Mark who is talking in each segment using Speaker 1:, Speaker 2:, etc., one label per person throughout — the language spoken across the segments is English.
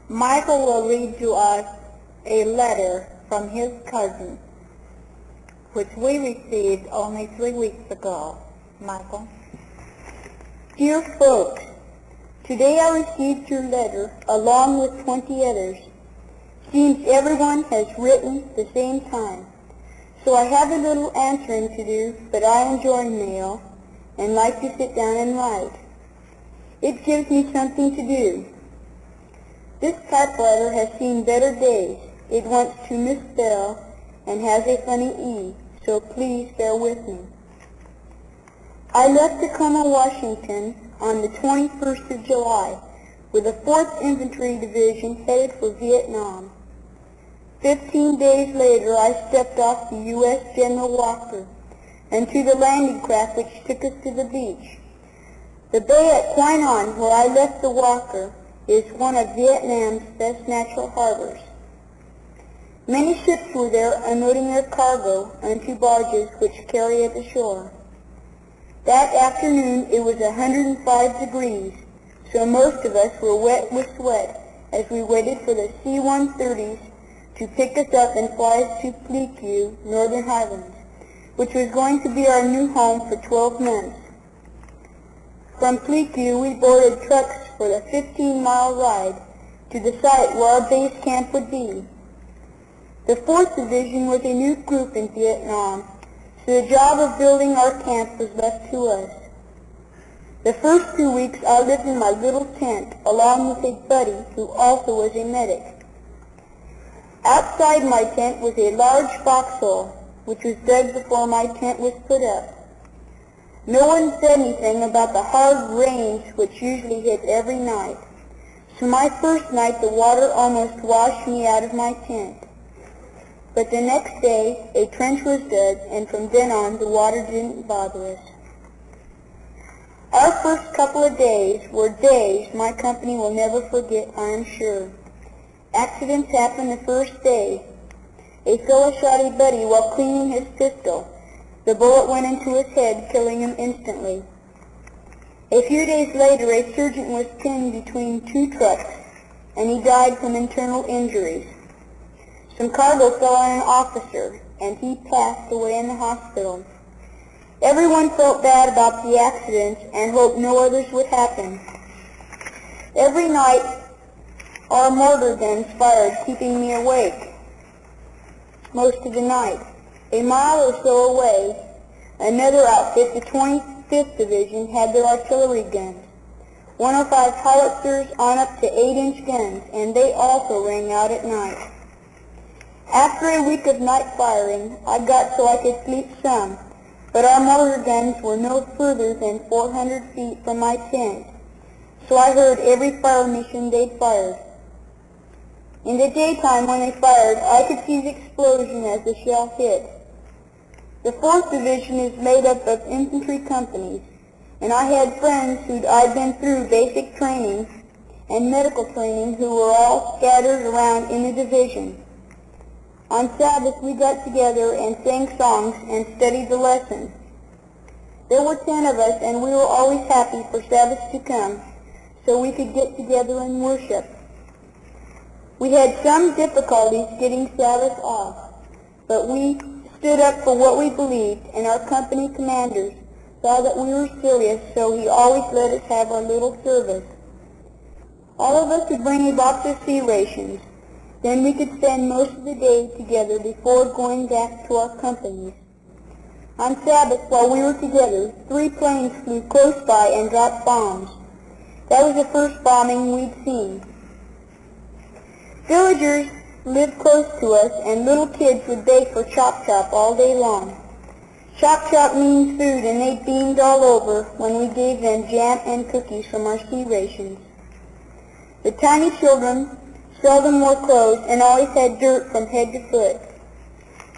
Speaker 1: Michael will read to us a letter from his cousin, which we received only 3 weeks ago. Michael. Dear folks, today I received your letter along with 20 others. Seems everyone has written the same time. So I have a little answering to do, but I enjoy mail and like to sit down and write. It gives me something to do. This typewriter has seen better days. It wants to misspell and has a funny E, so please bear with me. I left Tacoma, Washington on the 21st of July with the 4th Infantry Division headed for Vietnam. 15 days later, I stepped off the U.S. General Walker and to the landing craft which took us to the beach. The bay at Quai Nam, where I left the Walker, is one of Vietnam's best natural harbors. Many ships were there unloading their cargo onto barges which carry it ashore. That afternoon it was 105 degrees, so most of us were wet with sweat as we waited for the C-130s to pick us up and fly us to Pleiku, Northern Highlands, which was going to be our new home for 12 months. From Pleiku, we boarded trucks for the 15-mile ride to the site where our base camp would be. The 4th Division was a new group in Vietnam, so the job of building our camp was left to us. The first 2 weeks I lived in my little tent along with a buddy who also was a medic. Outside my tent was a large foxhole, which was dug before my tent was put up. No one said anything about the hard rains which usually hit every night, so my first night the water almost washed me out of my tent. But the next day a trench was dug, and from then on the water didn't bother us. Our first couple of days were days my company will never forget, I am sure. Accidents happened the first day. A fellow shot a buddy while cleaning his pistol. The bullet went into his head, killing him instantly. A few days later, a sergeant was pinned between 2 trucks, and he died from internal injuries. Some cargo fell on an officer, and he passed away in the hospital. Everyone felt bad about the accidents and hoped no others would happen. Every night, our mortar guns fired, keeping me awake most of the night. A mile or so away, another outfit, the 25th Division, had their artillery guns, 105 howitzers on up to 8-inch guns, and they also rang out at night. After a week of night firing, I got so I could sleep some, but our mortar guns were no further than 400 feet from my tent, so I heard every fire mission they'd fired. In the daytime when they fired, I could see the explosion as the shell hit. The 4th Division is made up of infantry companies, and I had friends I'd been through basic training and medical training who were all scattered around in the division. On Sabbath we got together and sang songs and studied the lesson. There were 10 of us, and we were always happy for Sabbath to come so we could get together and worship. We had some difficulties getting Sabbath off, but we stood up for what we believed, and our company commanders saw that we were serious, so he always let us have our little service. All of us would bring a box of sea rations. Then we could spend most of the day together before going back to our companies. On Sabbath, while we were together, 3 planes flew close by and dropped bombs. That was the first bombing we'd seen. Villagers lived close to us, and little kids would beg for chop chop all day long. Chop chop means food, and they beamed all over when we gave them jam and cookies from our sea rations. The tiny children seldom wore clothes and always had dirt from head to foot.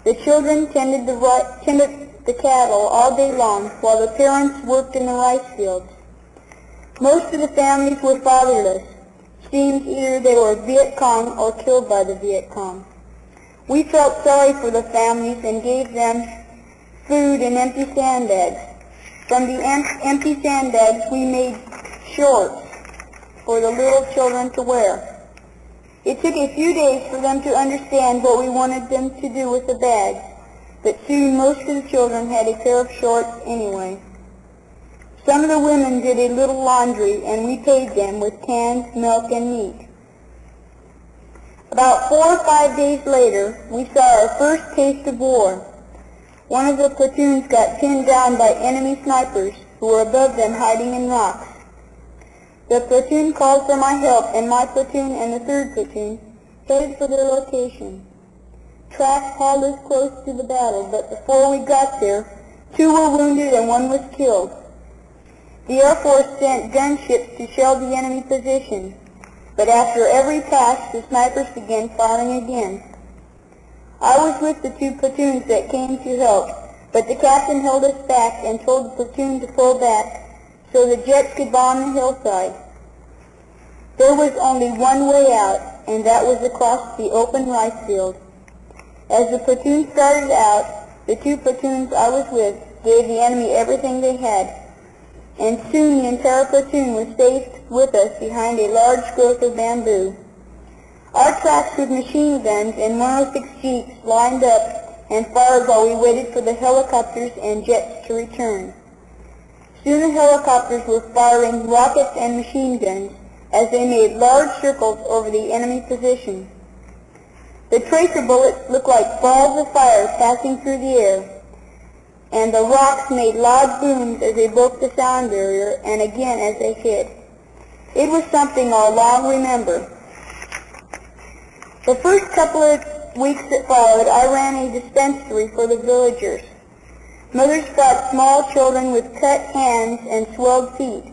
Speaker 1: The children tended the cattle all day long while the parents worked in the rice fields. Most of the families were fatherless. Seems either they were Viet Cong or killed by the Viet Cong. We felt sorry for the families and gave them food and empty sandbags. From the empty sandbags we made shorts for the little children to wear. It took a few days for them to understand what we wanted them to do with the bags, but soon most of the children had a pair of shorts anyway. Some of the women did a little laundry, and we paid them with canned milk and meat. About 4 or 5 days later, we saw our first taste of war. One of the platoons got pinned down by enemy snipers who were above them hiding in rocks. The platoon called for my help, and my platoon and the 3rd platoon headed for their location. Tracks hauled us close to the battle, but before we got there, 2 were wounded and 1 was killed. The Air Force sent gunships to shell the enemy position, but after every pass, the snipers began firing again. I was with the 2 platoons that came to help, but the captain held us back and told the platoon to pull back so the jets could bomb the hillside. There was only one way out, and that was across the open rice field. As the platoon started out, the 2 platoons I was with gave the enemy everything they had, and soon the entire platoon was safe with us behind a large growth of bamboo. Our tracks with machine guns and 106 jeeps lined up and fired while we waited for the helicopters and jets to return. Soon the helicopters were firing rockets and machine guns as they made large circles over the enemy position. The tracer bullets looked like balls of fire passing through the air, and the rocks made loud booms as they broke the sound barrier and again as they hit. It was something I'll long remember. The first couple of weeks that followed, I ran a dispensary for the villagers. Mothers brought small children with cut hands and swelled feet.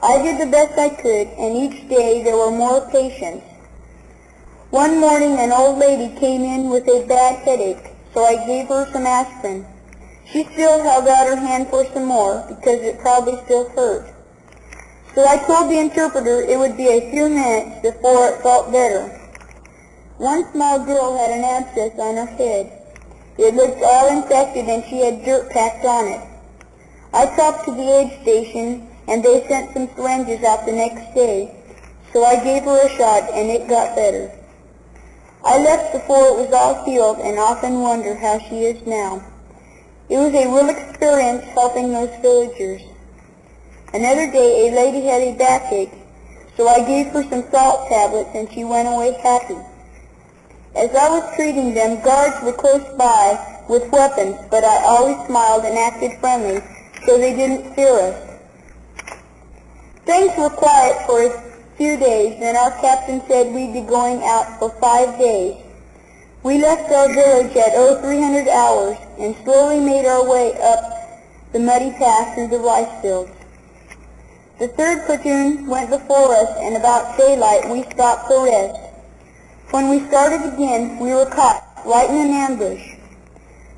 Speaker 1: I did the best I could, and each day there were more patients. One morning an old lady came in with a bad headache, so I gave her some aspirin. She still held out her hand for some more, because it probably still hurt. So I told the interpreter it would be a few minutes before it felt better. One small girl had an abscess on her head. It looked all infected and she had dirt packed on it. I talked to the aid station and they sent some syringes out the next day, so I gave her a shot and it got better. I left before it was all healed and often wonder how she is now. It was a real experience helping those villagers. Another day a lady had a backache, so I gave her some salt tablets and she went away happy. As I was treating them, guards were close by with weapons, but I always smiled and acted friendly, so they didn't fear us. Things were quiet for a few days, then our captain said we'd be going out for 5 days. We left our village at 0300 hours and slowly made our way up the muddy path through the rice fields. The 3rd platoon went before us, and about daylight we stopped for rest. When we started again, we were caught right in an ambush.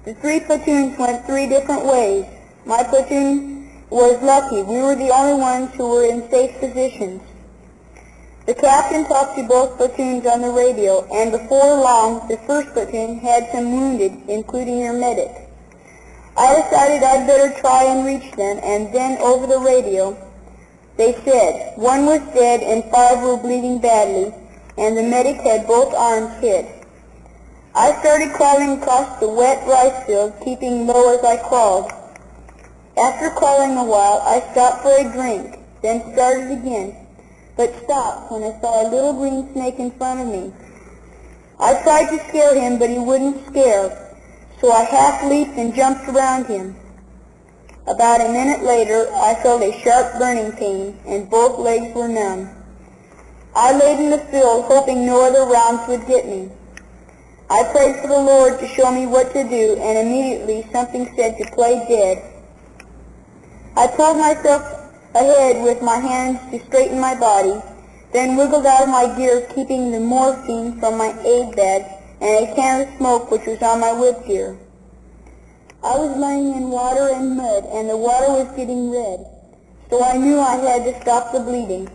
Speaker 1: The 3 platoons went 3 different ways. My platoon was lucky. We were the only ones who were in safe positions. The captain talked to both platoons on the radio, and before long, the 1st platoon had some wounded, including their medic. I decided I'd better try and reach them, and then over the radio, they said 1 was dead and 5 were bleeding badly, and the medic had both arms hit. I started crawling across the wet rice field, keeping low as I crawled. After crawling a while, I stopped for a drink, then started again, but stopped when I saw a little green snake in front of me. I tried to scare him, but he wouldn't scare, so I half leaped and jumped around him. About a minute later, I felt a sharp burning pain, and both legs were numb. I laid in the field, hoping no other rounds would get me. I prayed for the Lord to show me what to do, and immediately something said to play dead. I pulled myself ahead with my hands to straighten my body, then wiggled out of my gear, keeping the morphine from my aid bag and a can of smoke which was on my whip gear. I was laying in water and mud, and the water was getting red, so I knew I had to stop the bleeding.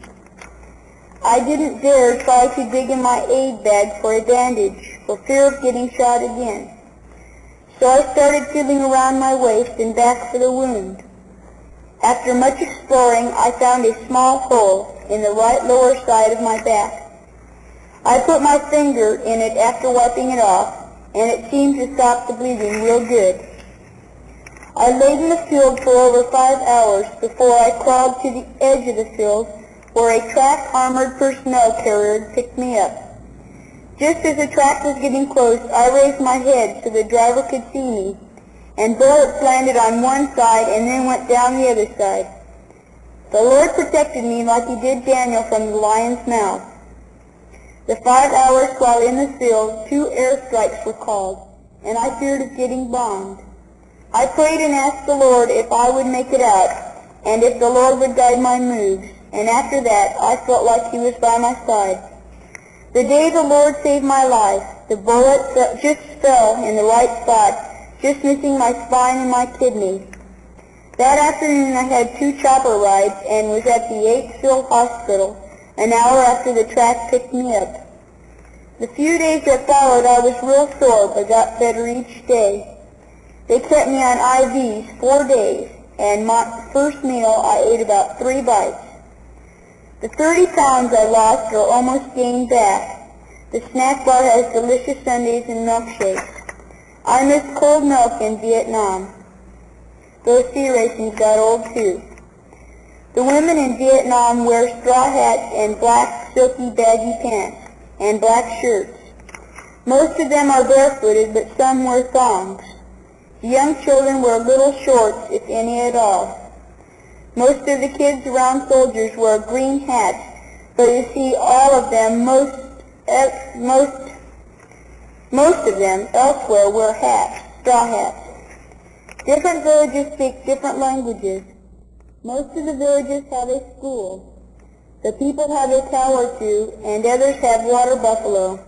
Speaker 1: I didn't dare try to dig in my aid bag for a bandage, for fear of getting shot again. So I started feeling around my waist and back for the wound. After much exploring, I found a small hole in the right lower side of my back. I put my finger in it after wiping it off, and it seemed to stop the bleeding real good. I laid in the field for over 5 hours before I crawled to the edge of the field where a track armored personnel carrier picked me up. Just as the track was getting close, I raised my head so the driver could see me, and bullets landed on one side and then went down the other side. The Lord protected me like he did Daniel from the lion's mouth. The 5 hours while in the field, 2 airstrikes were called, and I feared of getting bombed. I prayed and asked the Lord if I would make it out, and if the Lord would guide my moves, and after that I felt like he was by my side. The day the Lord saved my life, the bullet just fell in the right spot, just missing my spine and my kidneys. That afternoon I had 2 chopper rides and was at the 8th Field Hospital an hour after the track picked me up. The few days that followed I was real sore but got better each day. They kept me on IVs 4 days, and my first meal I ate about 3 bites. The 30 pounds I lost are almost gained back. The snack bar has delicious sundaes and milkshakes. I miss cold milk in Vietnam. Those sea racings got old too. The women in Vietnam wear straw hats and black silky baggy pants and black shirts. Most of them are barefooted, but some wear thongs. The young children wear little shorts, if any at all. Most of the kids around soldiers wear green hats, but you see all of them, most of them elsewhere wear hats, straw hats. Different villages speak different languages. Most of the villages have a school. The people have a cow or two, and others have water buffalo.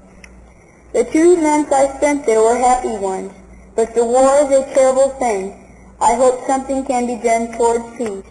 Speaker 1: The 2 months I spent there were happy ones, but the war is a terrible thing. I hope something can be done towards peace.